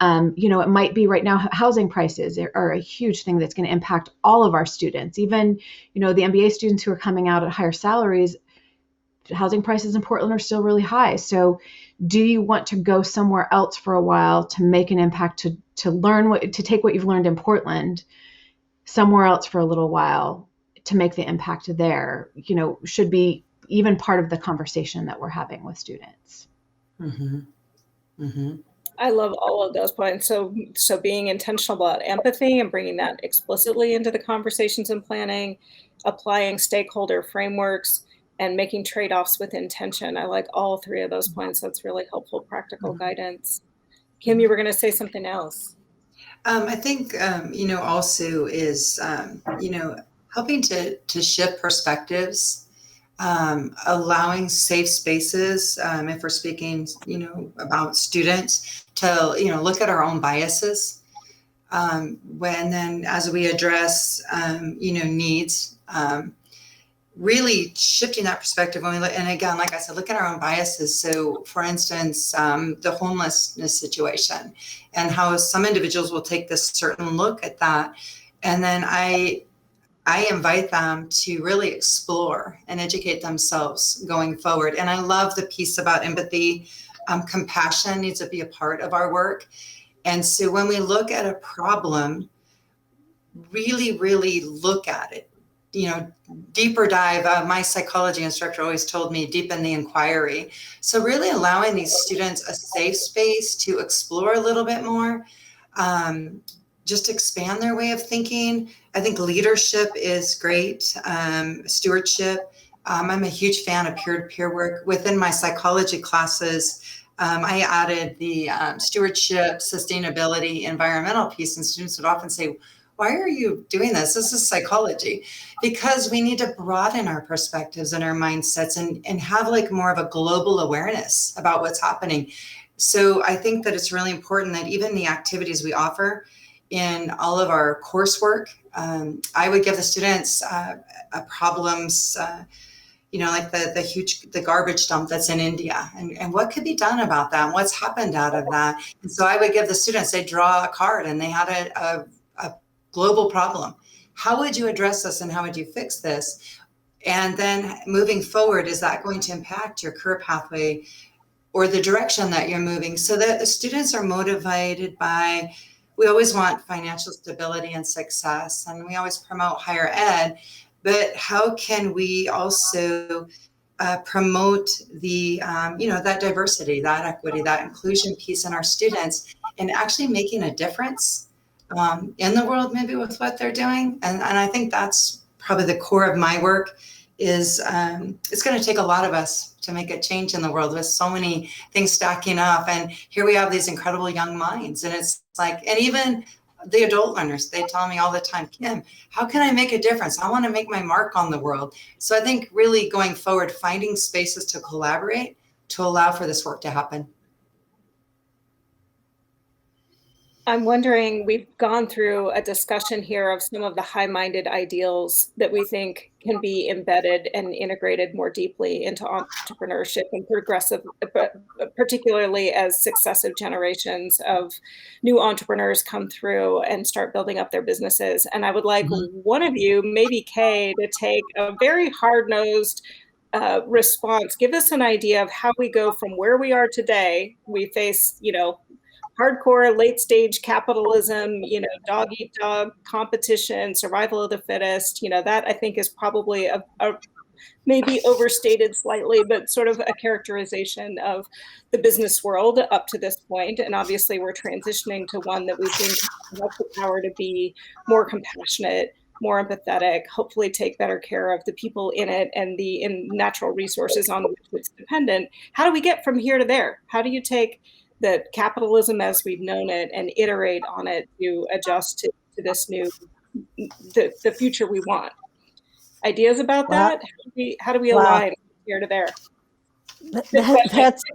E: It might be right now housing prices are a huge thing that's going to impact all of our students. Even, the MBA students who are coming out at higher salaries, housing prices in Portland are still really high. So do you want to go somewhere else for a while to make an impact, to learn to take what you've learned in Portland somewhere else for a little while to make the impact there, should be even part of the conversation that we're having with students.
C: Mm-hmm. Mm-hmm.
B: I love all of those points. So being intentional about empathy and bringing that explicitly into the conversations and planning, applying stakeholder frameworks, and making trade-offs with intention. I like all three of those points. That's really helpful, practical guidance. Kim, you were going to say something else.
C: I think, also is, helping to shift perspectives, allowing safe spaces, if we're speaking, about students, to, look at our own biases. When then, as we address, needs, really shifting that perspective when we look, and again, like I said, look at our own biases. So for instance, the homelessness situation and how some individuals will take this certain look at that. And then I invite them to really explore and educate themselves going forward. And I love the piece about empathy. Compassion needs to be a part of our work. And so when we look at a problem, really, really look at it, deeper dive. My psychology instructor always told me, deepen the inquiry. So really allowing these students a safe space to explore a little bit more, just expand their way of thinking. I think leadership is great, stewardship. I'm a huge fan of peer-to-peer work. Within my psychology classes, I added the stewardship, sustainability, environmental piece, and students would often say, why are you doing this? This is psychology. Because we need to broaden our perspectives and our mindsets and have more of a global awareness about what's happening. So I think that it's really important that even the activities we offer in all of our coursework, I would give the students problems, like the garbage dump that's in India, and what could be done about that, and what's happened out of that. And so I would give the students, they draw a card and they had a global problem. How would you address this and how would you fix this? And then moving forward, is that going to impact your career pathway or the direction that you're moving? So that the students are motivated by, we always want financial stability and success, and we always promote higher ed, but how can we also promote the, that diversity, that equity, that inclusion piece in our students, and actually making a difference in the world, maybe with what they're doing. And I think that's probably the core of my work is it's going to take a lot of us to make a change in the world with so many things stacking up. And here we have these incredible young minds. And it's and even the adult learners, they tell me all the time, Kim, how can I make a difference? I want to make my mark on the world. So I think really going forward, finding spaces to collaborate to allow for this work to happen.
B: I'm wondering, we've gone through a discussion here of some of the high-minded ideals that we think can be embedded and integrated more deeply into entrepreneurship and progressive, particularly as successive generations of new entrepreneurs come through and start building up their businesses. And I would like one of you, maybe Kay, to take a very hard-nosed response. Give us an idea of how we go from where we are today. We face, hardcore late stage capitalism, dog eat dog competition, survival of the fittest, that I think is probably a maybe overstated slightly, but sort of a characterization of the business world up to this point. And obviously we're transitioning to one that we think has the power to be more compassionate, more empathetic, hopefully take better care of the people in it and the natural resources on which it's dependent. How do we get from here to there? How do you take the capitalism as we've known it and iterate on it to adjust to this new, the future we want? Ideas about that? How do we align from here to there?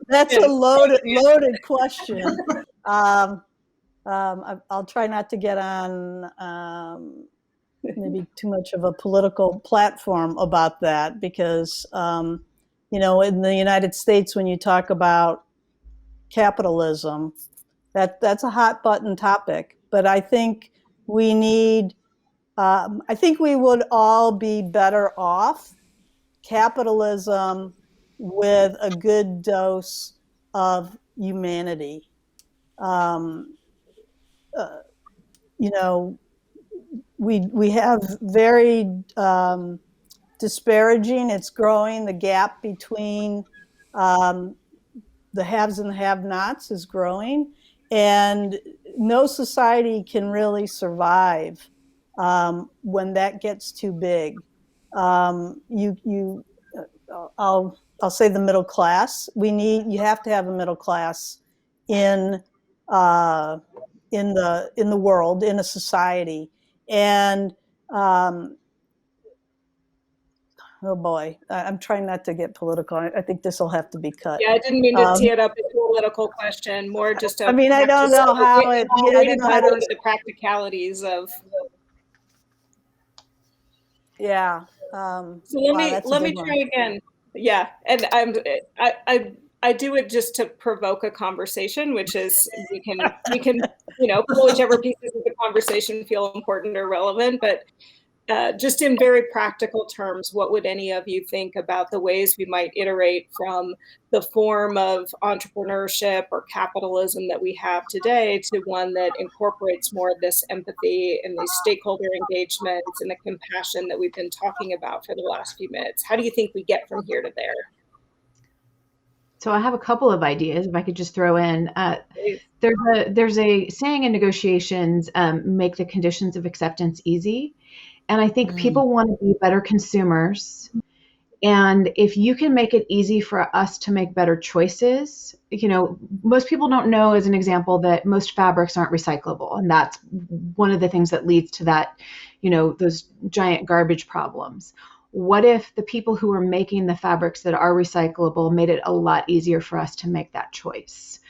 D: That's a loaded question. I'll try not to get on maybe too much of a political platform about that, because in the United States, when you talk about capitalism, that's a hot button topic. But I think we need. I think we would all be better off capitalism with a good dose of humanity. We have very disparaging. It's growing. The gap between the haves and the have-nots is growing, and no society can really survive when that gets too big. I'll say the middle class. You have to have a middle class in the world, in a society. And oh boy, I'm trying not to get political. I think this will have to be cut.
B: Yeah, I didn't mean to tee it up as a political question, more just
D: I don't know how
B: the practicalities of.
D: Yeah.
B: So let me try again. Yeah, and I do it just to provoke a conversation, which is we can pull whichever pieces of the conversation feel important or relevant, but just in very practical terms, what would any of you think about the ways we might iterate from the form of entrepreneurship or capitalism that we have today to one that incorporates more of this empathy and these stakeholder engagements and the compassion that we've been talking about for the last few minutes? How do you think we get from here to there?
E: So I have a couple of ideas, if I could just throw in. There's a saying in negotiations, make the conditions of acceptance easy. And I think people want to be better consumers. And if you can make it easy for us to make better choices, most people don't know, as an example, that most fabrics aren't recyclable. And that's one of the things that leads to that, those giant garbage problems. What if the people who are making the fabrics that are recyclable made it a lot easier for us to make that choice?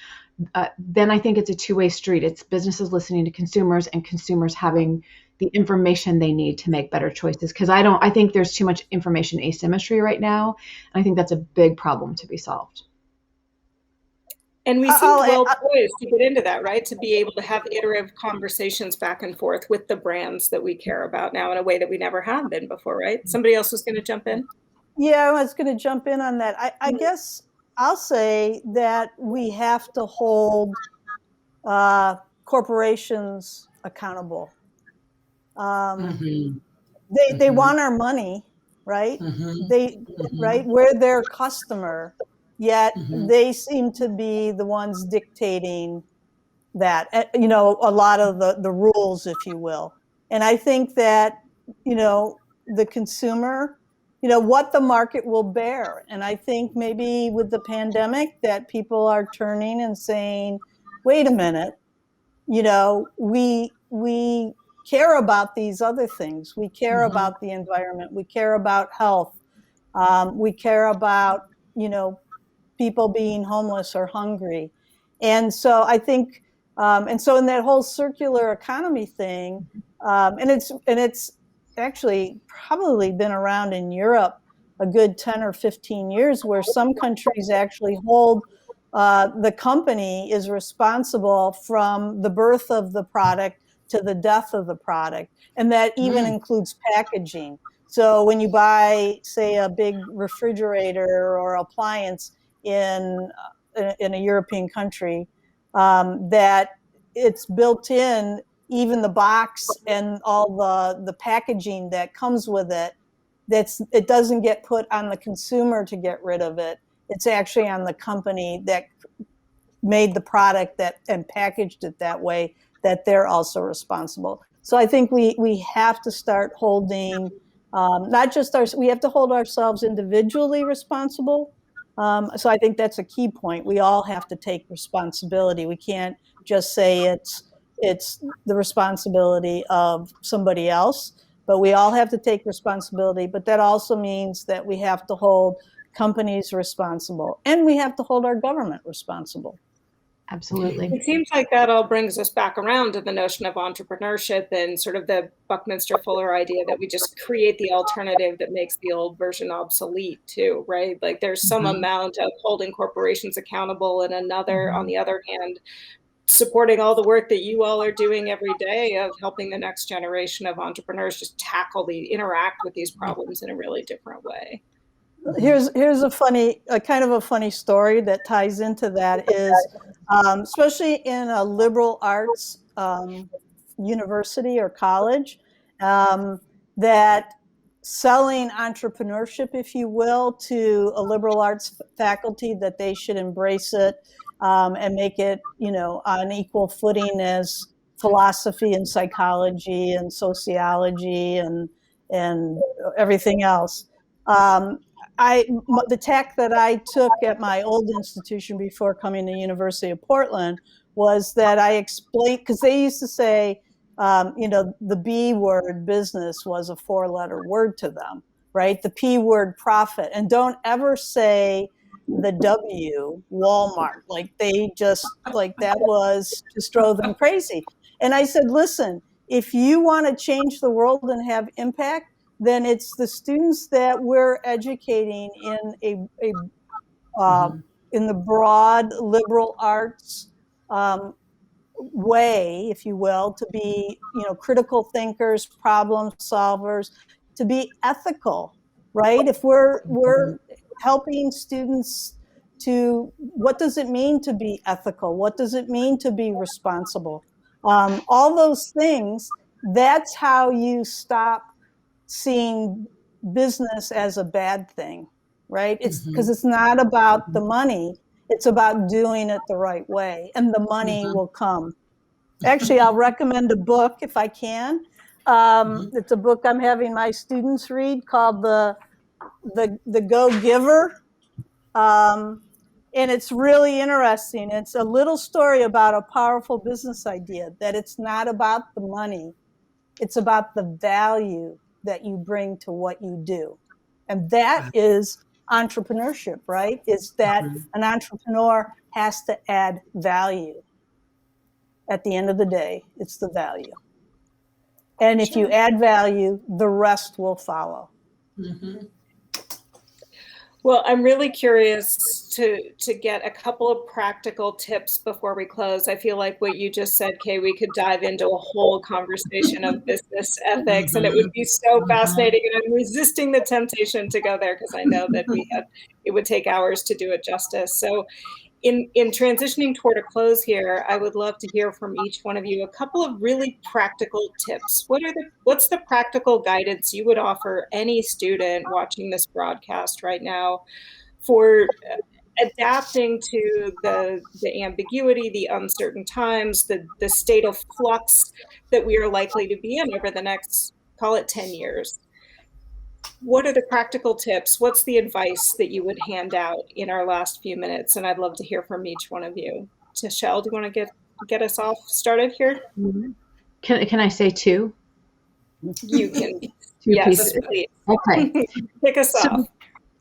E: Then I think it's a two-way street. It's businesses listening to consumers and consumers having the information they need to make better choices. Because I think there's too much information asymmetry right now. And I think that's a big problem to be solved.
B: And we seem well poised to get into that, right? To be able to have iterative conversations back and forth with the brands that we care about now in a way that we never have been before, right? Somebody else was going to jump in?
D: Yeah, I was going to jump in on that. I guess I'll say that we have to hold corporations accountable. They want our money, right? Right? We're their customer, yet they seem to be the ones dictating that, a lot of the rules, if you will. And I think that, the consumer, what the market will bear. And I think maybe with the pandemic that people are turning and saying, wait a minute, we care about these other things. We care about the environment. We care about health. We care about, people being homeless or hungry. And so I think, and so in that whole circular economy thing, and it's actually probably been around in Europe a good 10 or 15 years, where some countries actually hold the company is responsible from the birth of the product to the death of the product. And that even includes packaging. So when you buy, say, a big refrigerator or appliance in a European country, that it's built in, even the box and all the packaging that comes with it, it doesn't get put on the consumer to get rid of it. It's actually on the company that made the product and packaged it that way that they're also responsible. So I think we have to start holding, we have to hold ourselves individually responsible. So I think that's a key point. We all have to take responsibility. We can't just say it's the responsibility of somebody else, but we all have to take responsibility. But that also means that we have to hold companies responsible, and we have to hold our government responsible.
E: Absolutely.
B: It seems like that all brings us back around to the notion of entrepreneurship and sort of the Buckminster-Fuller idea that we just create the alternative that makes the old version obsolete too, right? Like there's some amount of holding corporations accountable, and another, on the other hand, supporting all the work that you all are doing every day of helping the next generation of entrepreneurs just interact with these problems in a really different way.
D: Here's a kind of a funny story that ties into that is, especially in a liberal arts university or college, that selling entrepreneurship, if you will, to a liberal arts faculty, that they should embrace it and make it, on equal footing as philosophy and psychology and sociology and everything else. The tack that I took at my old institution before coming to University of Portland was that I explained, because they used to say, the B word, business, was a 4-letter word to them, right? The P word, profit. And don't ever say the W, Walmart. Like they just, that was just drove them crazy. And I said, listen, if you want to change the world and have impact, then it's the students that we're educating in in the broad liberal arts way, if you will, to be critical thinkers, problem solvers, to be ethical, right? If we're helping students to, what does it mean to be ethical? What does it mean to be responsible? All those things. That's how you stop seeing business as a bad thing, right? It's because it's not about the money. It's about doing it the right way, and the money will come. Actually, I'll recommend a book if I can. It's a book I'm having my students read called The Go-Giver. And it's really interesting. It's a little story about a powerful business idea, that it's not about the money. It's about the value that you bring to what you do. And that is entrepreneurship, right? Is that an entrepreneur has to add value. At the end of the day, it's the value. And if you add value, the rest will follow.
B: Well, I'm really curious to get a couple of practical tips before we close. I feel like what you just said, Kay, we could dive into a whole conversation of business ethics, and it would be so fascinating. And I'm resisting the temptation to go there because I know that it would take hours to do it justice. So in transitioning toward a close here, I would love to hear from each one of you a couple of really practical tips. What's the practical guidance you would offer any student watching this broadcast right now for adapting to the ambiguity, the uncertain times, the state of flux that we are likely to be in over the next, call it 10 years? What are the practical tips? What's the advice that you would hand out in our last few minutes? And I'd love to hear from each one of you. Tichelle, do you want to get us off started here?
E: Can I say two?
B: You can.
E: Two
B: yes,
E: pieces.
B: Please.
E: Okay.
B: Kick us off.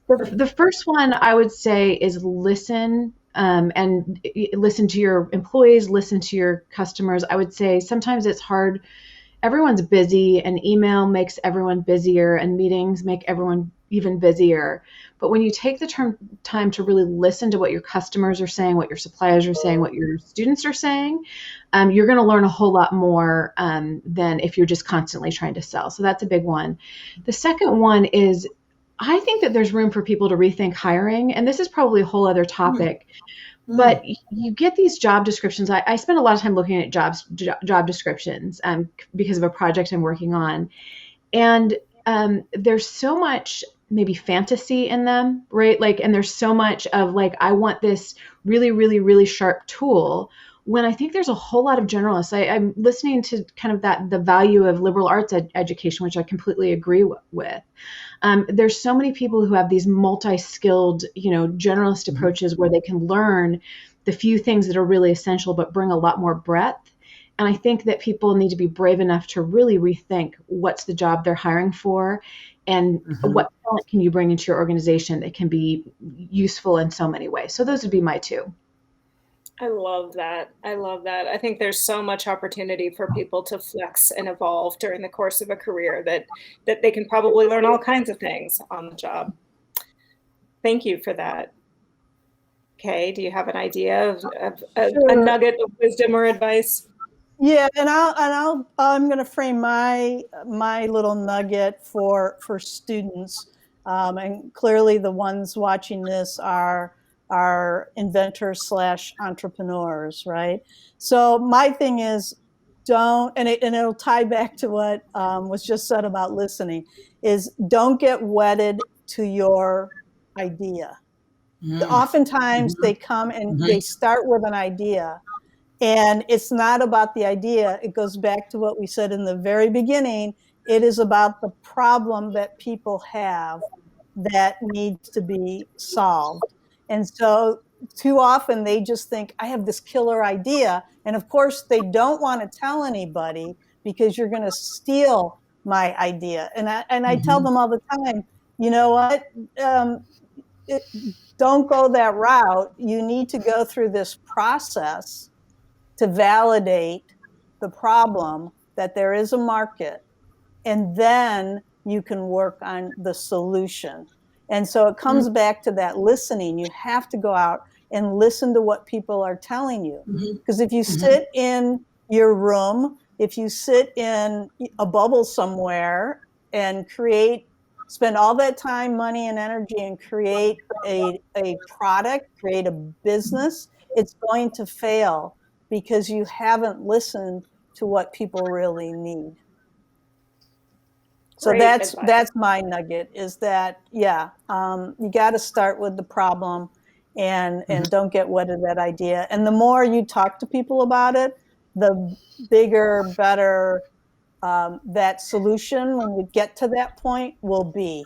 E: The first one I would say is listen, and listen to your employees, listen to your customers. I would say sometimes it's hard. Everyone's busy, and email makes everyone busier, and meetings make everyone even busier. But when you take the time to really listen to what your customers are saying, what your suppliers are saying, what your students are saying, you're going to learn a whole lot more than if you're just constantly trying to sell. So that's a big one. The second one is, I think that there's room for people to rethink hiring, and this is probably a whole other topic. But you get these job descriptions. I spend a lot of time looking at job descriptions because of a project I'm working on. And there's so much maybe fantasy in them, right? And there's so much of I want this really, really, really sharp tool. when I think there's a whole lot of generalists. I'm listening to kind of the value of liberal arts education, which I completely agree with. There's so many people who have these multi-skilled, generalist approaches where they can learn the few things that are really essential, but bring a lot more breadth. And I think that people need to be brave enough to really rethink what's the job they're hiring for, and what talent can you bring into your organization that can be useful in so many ways. So those would be my two.
B: I love that. I think there's so much opportunity for people to flex and evolve during the course of a career that they can probably learn all kinds of things on the job. Thank you for that. Kay, do you have an idea of a nugget of wisdom or advice?
D: Yeah, and I'm going to frame my little nugget for students, and clearly the ones watching this are inventors / entrepreneurs, right? So my thing is, it'll tie back to what was just said about listening, is don't get wedded to your idea. Oftentimes they come and they start with an idea, and it's not about the idea. It goes back to what we said in the very beginning. It is about the problem that people have that needs to be solved. And so too often they just think, I have this killer idea. And of course they don't want to tell anybody because you're going to steal my idea. And I tell them all the time, you know what? Don't go that route. You need to go through this process to validate the problem, that there is a market, and then you can work on the solution. And so it comes back to that listening. You have to go out and listen to what people are telling you. Because if you sit in your room, if you sit in a bubble somewhere and spend all that time, money, and energy and create a product, create a business, it's going to fail because you haven't listened to what people really need. So that's my nugget, is that, you got to start with the problem and don't get wedded to that idea. And the more you talk to people about it, the bigger, better that solution, when we get to that point, will be.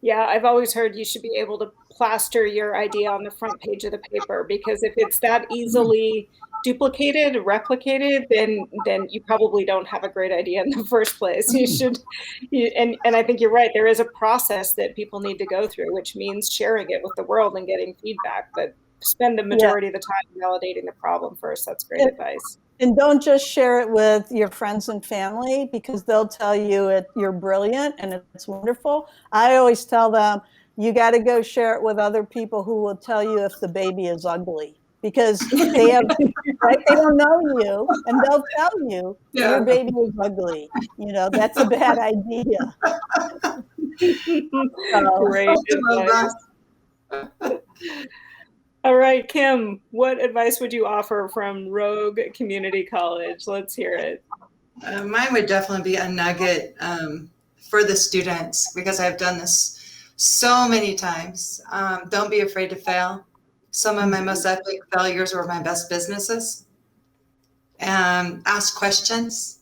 B: Yeah, I've always heard you should be able to plaster your idea on the front page of the paper, because if it's that easily duplicated, replicated, then you probably don't have a great idea in the first place. And I think you're right. There is a process that people need to go through, which means sharing it with the world and getting feedback, but spend the majority of the time validating the problem first. That's great advice.
D: And don't just share it with your friends and family, because they'll tell you you're brilliant and it's wonderful. I always tell them, you got to go share it with other people who will tell you if the baby is ugly, because they don't know you, and they'll tell you your baby is ugly. That's a bad idea.
B: Great advice. All right, Kim, what advice would you offer from Rogue Community College? Let's hear it.
C: Mine would definitely be a nugget for the students, because I've done this so many times. Don't be afraid to fail. Some of my most epic failures were my best businesses. Ask questions.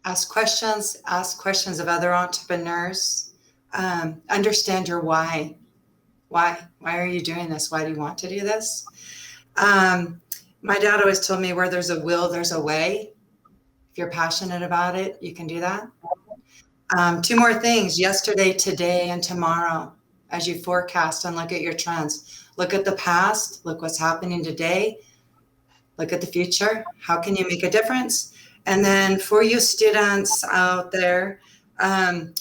C: Ask questions of other entrepreneurs. Understand your why. Why are you doing this? Why do you want to do this? My dad always told me, where there's a will, there's a way. If you're passionate about it, you can do that. 2 more things: yesterday, today, and tomorrow. As you forecast and look at your trends, look at the past, look what's happening today, look at the future. How can you make a difference? And then for you students out there,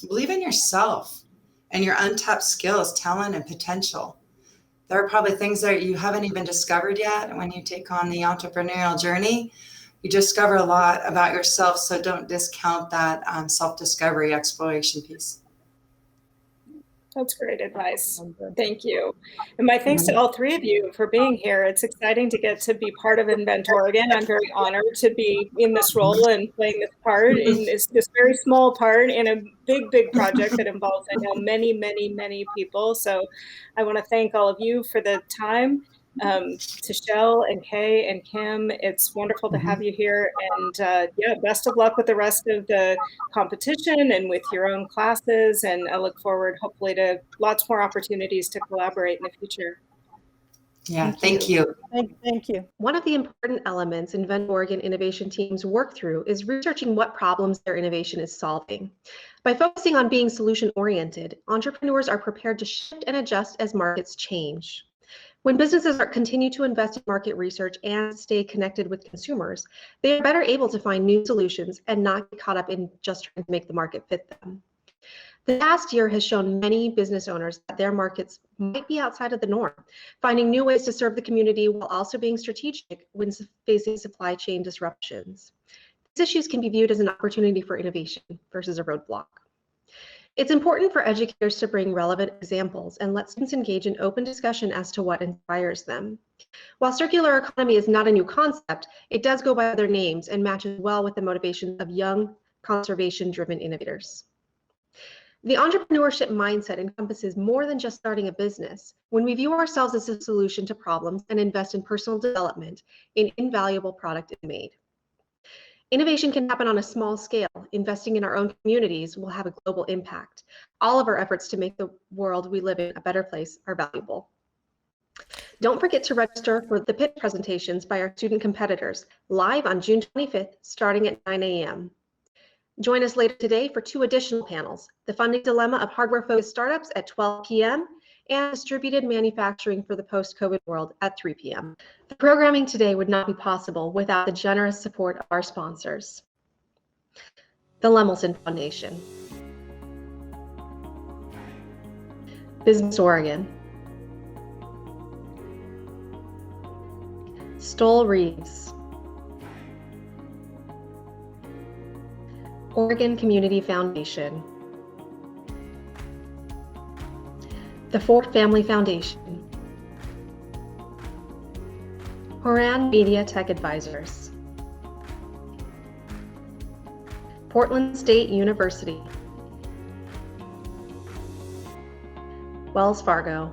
C: believe in yourself and your untapped skills, talent, and potential. There are probably things that you haven't even discovered yet. And when you take on the entrepreneurial journey, you discover a lot about yourself. So don't discount that self-discovery exploration piece.
B: That's great advice. Thank you. And my thanks to all 3 of you for being here. It's exciting to get to be part of Invent Oregon. I'm very honored to be in this role and playing this part, in this very small part in a big, big project that involves, I know, many, many, many people. So I want to thank all of you for the time. Tichelle and Kay and Kim, it's wonderful to have you here. And yeah, best of luck with the rest of the competition and with your own classes. And I look forward, hopefully, to lots more opportunities to collaborate in the future.
C: Yeah, thank you.
D: Thank you.
A: One of the important elements Invent Oregon innovation teams work through is researching what problems their innovation is solving. By focusing on being solution-oriented, entrepreneurs are prepared to shift and adjust as markets change. When businesses continue to invest in market research and stay connected with consumers, they are better able to find new solutions and not get caught up in just trying to make the market fit them. The past year has shown many business owners that their markets might be outside of the norm, finding new ways to serve the community while also being strategic when facing supply chain disruptions. These issues can be viewed as an opportunity for innovation versus a roadblock. It's important for educators to bring relevant examples and let students engage in open discussion as to what inspires them. While circular economy is not a new concept, it does go by other names and matches well with the motivations of young, conservation-driven innovators. The entrepreneurship mindset encompasses more than just starting a business. When we view ourselves as a solution to problems and invest in personal development, an invaluable product is made. Innovation can happen on a small scale. Investing in our own communities will have a global impact. All of our efforts to make the world we live in a better place are valuable. Don't forget to register for the pitch presentations by our student competitors, live on June 25th, starting at 9 a.m. Join us later today for 2 additional panels, the funding dilemma of hardware-focused startups at 12 p.m. and distributed manufacturing for the post-COVID world at 3 p.m. The programming today would not be possible without the generous support of our sponsors. The Lemelson Foundation, Business Oregon, Stoll Reeves, Oregon Community Foundation, the Ford Family Foundation, Horan Media Tech Advisors, Portland State University, Wells Fargo,